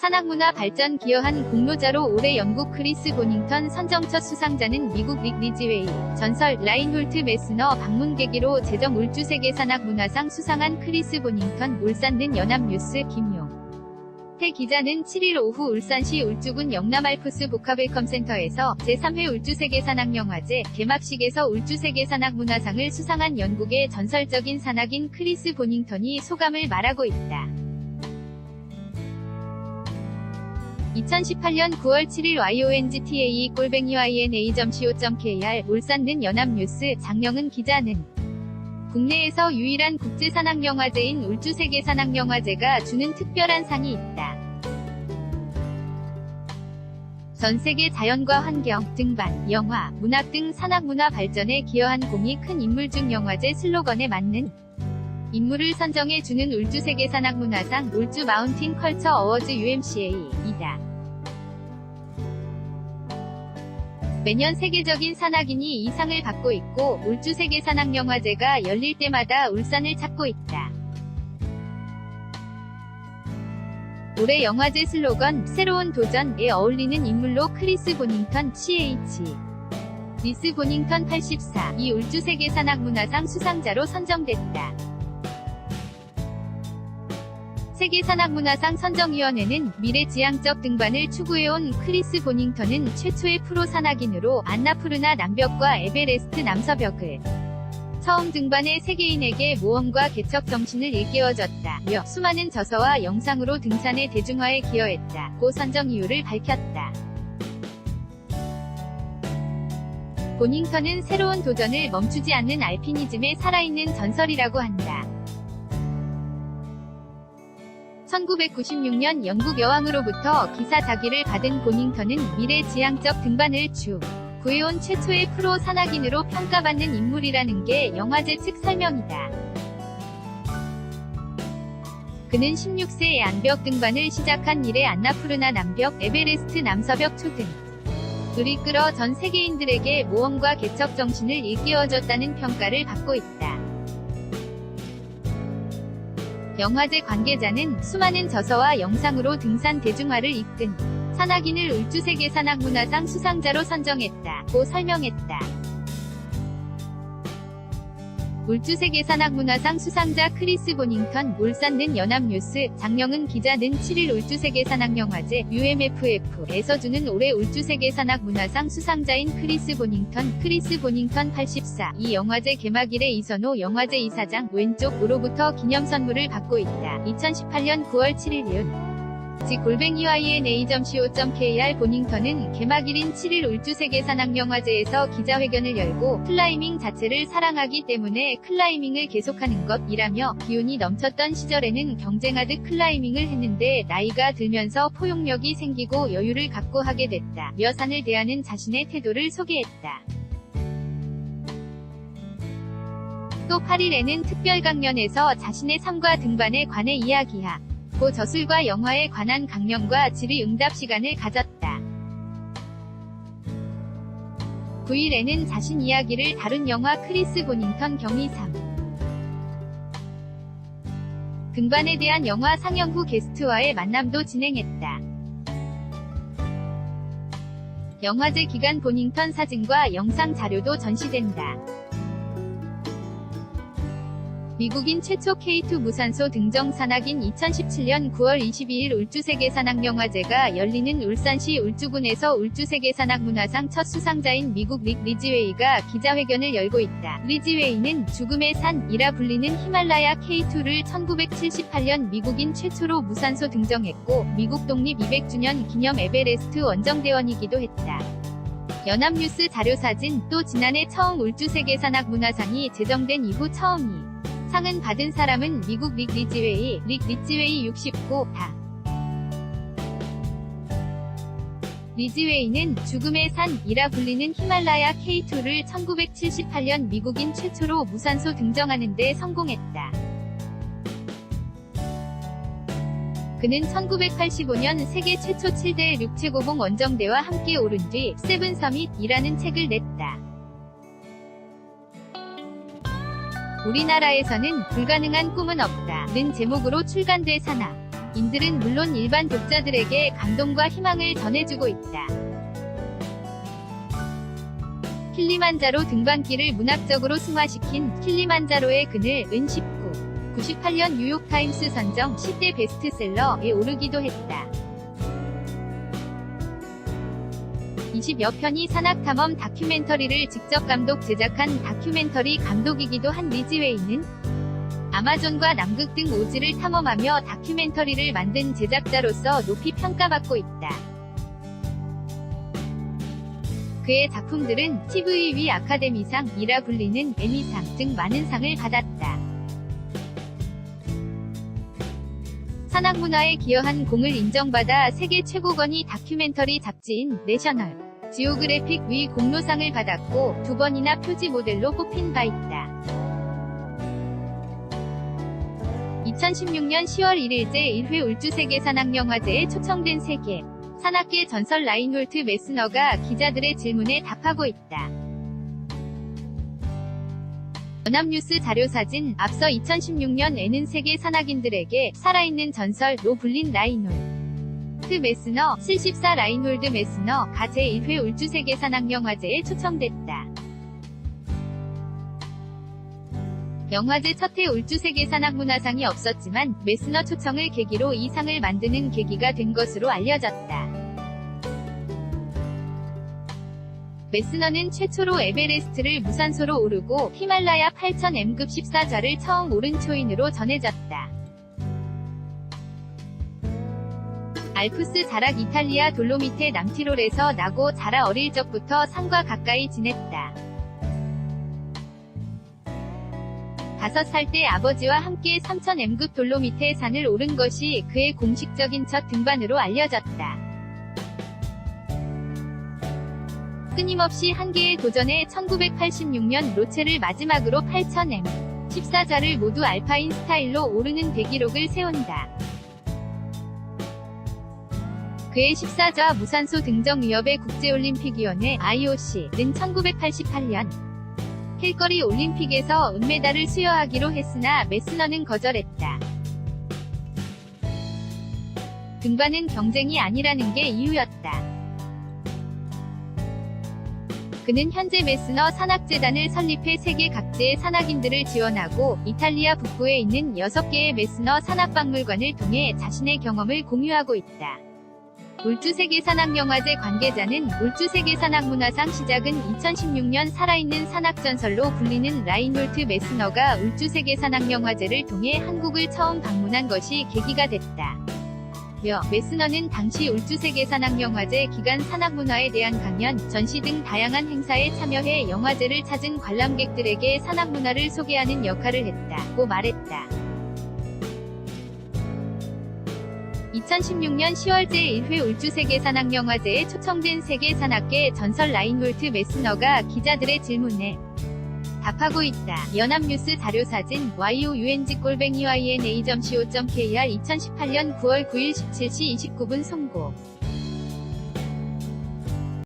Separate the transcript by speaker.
Speaker 1: 산악문화 발전 기여한 공로자로 올해 영국 크리스 보닝턴 선정 첫 수상자는 미국 릭 리지웨이, 전설 라인홀트 메스너 방문 계기로 제정 울주 세계 산악문화상 수상한 크리스 보닝턴. 울산는 연합뉴스 김용 태 기자는 7일 오후 울산시 울주군 영남알프스 복합웰컴센터에서 제3회 울주세계산악영화제 개막식에서 울주세계산악문화상을 수상한 영국의 전설적인 산악인 크리스 보닝턴이 소감을 말하고 있다. 2018년 9월 7일 yongtae_ina.co.kr 울산는 연합뉴스 장영은 기자는 국내에서 유일한 국제산악영화제인 울주세계산악영화제가 주는 특별한 상이 있다. 전 세계 자연과 환경, 등반, 영화, 문학 등 산악문화 발전에 기여한 공이 큰 인물 중 영화제 슬로건에 맞는 인물을 선정해 주는 울주세계산악문화상 울주 마운틴 컬처 어워즈 UMCA 이다. 매년 세계적인 산악인이 이 상을 받고 있고 울주세계산악영화제가 열릴 때마다 울산을 찾고 있다. 올해 영화제 슬로건 새로운 도전에 어울리는 인물로 크리스 보닝턴 CH 리스 보닝턴 84 이 울주세계산악문화상 수상자로 선정됐다. 세계산악문화상 선정위원회는 미래지향적 등반을 추구해온 크리스 보닝턴은 최초의 프로 산악인으로 안나푸르나 남벽과 에베레스트 남서벽을 처음 등반해 세계인에게 모험과 개척 정신을 일깨워줬다며 수많은 저서와 영상으로 등산의 대중화에 기여했다고 선정 이유를 밝혔다. 보닝턴은 새로운 도전을 멈추지 않는 알피니즘의 살아있는 전설이라고 한다. 1996년 영국 여왕으로부터 기사 자기를 받은 보닝턴은 미래지향적 등반을 구해온 최초의 프로 산악인으로 평가받는 인물이라는 게 영화제 측 설명이다. 그는 16세에 암벽 등반을 시작한 이래 안나푸르나 남벽, 에베레스트 남서벽 초등 을 이끌어 전 세계인들에게 모험과 개척 정신을 일깨워줬다는 평가를 받고 있다. 영화제 관계자는 수많은 저서와 영상으로 등산 대중화를 이끈 산악인을 울주세계산악문화상 수상자로 선정했다고 설명했다. 울주세계산악문화상 수상자 크리스 보닝턴. 울산는 연합뉴스 장영은 기자는 7일 울주세계산악영화제 UMFF에서 주는 올해 울주세계산악문화상 수상자인 크리스 보닝턴 84 이 영화제 개막일에 이선호 영화제 이사장 왼쪽으로부터 기념선물을 받고 있다. 2018년 9월 7일 @yna.co.kr 보닝턴은 개막일인 7일 울주세계산악영화제에서 기자회견을 열고 클라이밍 자체를 사랑하기 때문에 클라이밍을 계속하는 것이라며 기운이 넘쳤던 시절에는 경쟁하듯 클라이밍을 했는데 나이가 들면서 포용력이 생기고 여유를 갖고 하게 됐다며 산을 대하는 자신의 태도를 소개했다. 또 8일에는 특별 강연에서 자신의 삶과 등반에 관해 이야기하고 저술과 영화에 관한 강연과 질의응답 시간을 가졌다. 9일에는 자신 이야기를 다룬 영화 크리스 보닝턴 경위 3 등반에 대한 영화 상영 후 게스트와의 만남도 진행했다. 영화제 기간 보닝턴 사진과 영상 자료도 전시된다. 미국인 최초 K2 무산소 등정 산악인 2017년 9월 22일 울주세계산악영화제가 열리는 울산시 울주군에서 울주세계산악문화상 첫 수상자인 미국 릭 리지웨이가 기자회견을 열고 있다. 리지웨이는 죽음의 산이라 불리는 히말라야 K2를 1978년 미국인 최초로 무산소 등정했고 미국 독립 200주년 기념 에베레스트 원정대원이기도 했다. 연합뉴스 자료사진. 또 지난해 처음 울주세계산악문화상이 제정된 이후 처음이 상은 받은 사람은 미국 릭 리지웨이 69다. 리지웨이는 죽음의 산이라 불리는 히말라야 K2를 1978년 미국인 최초로 무산소 등정하는 데 성공했다. 그는 1985년 세계 최초 7대 육체고봉 원정대와 함께 오른 뒤 세븐 서밋이라는 책을 냈다. 우리나라에서는 불가능한 꿈은 없다는 제목으로 출간돼 산악 인들은 물론 일반 독자들에게 감동과 희망을 전해주고 있다. 킬리만자로 등반길을 문학적으로 승화시킨 킬리만자로의 그늘은 98년 뉴욕타임스 선정 10대 베스트셀러에 오르기도 했다. 20여 편이 산악탐험 다큐멘터리를 직접 감독 제작한 다큐멘터리 감독이기도 한 리지 웨이는 아마존과 남극 등 오지를 탐험하며 다큐멘터리를 만든 제작자로서 높이 평가받고 있다. 그의 작품들은 TV 아카데미상이라 불리는 에미상 등 많은 상을 받았다. 산악문화에 기여한 공을 인정받아 세계 최고 권위 다큐멘터리 잡지인 내셔널 지오그래픽 위 공로상을 받았고 2번이나 표지 모델로 뽑힌 바 있다. 2016년 10월 1일 제1회 울주세계산악영화제에 초청된 세계 산악계 전설 라인홀트 메스너가 기자들의 질문에 답하고 있다. 연합뉴스 자료사진 앞서 2016년에는 세계 산악인들에게 살아있는 전설로 불린 라인홀트 메스너 74 라인홀드 메스너가 제1회 울주세계산악영화제에 초청됐다. 영화제 첫해 울주세계산악문화상이 없었지만 메스너 초청을 계기로 이 상을 만드는 계기가 된 것으로 알려졌다. 메스너는 최초로 에베레스트를 무산소로 오르고 히말라야 8000m급 14좌를 처음 오른 초인으로 전해졌다. 알프스 자락 이탈리아 돌로미테 남티롤에서 나고 자라 어릴 적부터 산과 가까이 지냈다. 5살 때 아버지와 함께 3000m급 돌로미테 산을 오른 것이 그의 공식적인 첫 등반으로 알려졌다. 끊임없이 한계에 도전해 1986년 로체를 마지막으로 8000m 14좌를 모두 알파인 스타일로 오르는 대기록을 세운다. 그의 14좌 무산소 등정 위협의 국제올림픽위원회 IOC는 1988년 캘거리 올림픽에서 은메달을 수여하기로 했으나 메스너는 거절했다. 등반은 경쟁이 아니라는 게 이유였다. 그는 현재 메스너 산악재단을 설립해 세계 각지의 산악인들을 지원하고 이탈리아 북부에 있는 6개의 메스너 산악박물관을 통해 자신의 경험을 공유하고 있다. 울주세계산악영화제 관계자는 울주세계산악문화상 시작은 2016년 살아있는 산악전설로 불리는 라인홀트 메스너가 울주세계산악영화제를 통해 한국을 처음 방문한 것이 계기가 됐다. 메스너는 당시 울주세계산악영화제 기간 산악문화에 대한 강연, 전시 등 다양한 행사에 참여해 영화제를 찾은 관람객들에게 산악문화를 소개하는 역할을 했다고 말했다. 2016년 10월 제1회 울주세계산악영화제에 초청된 세계 산악계 전설 라인홀트 메스너가 기자들의 질문에 답하고 있다. 연합뉴스 자료사진 YOUNG-YNA.co.kr 2018년 9월 9일 17시 29분 송고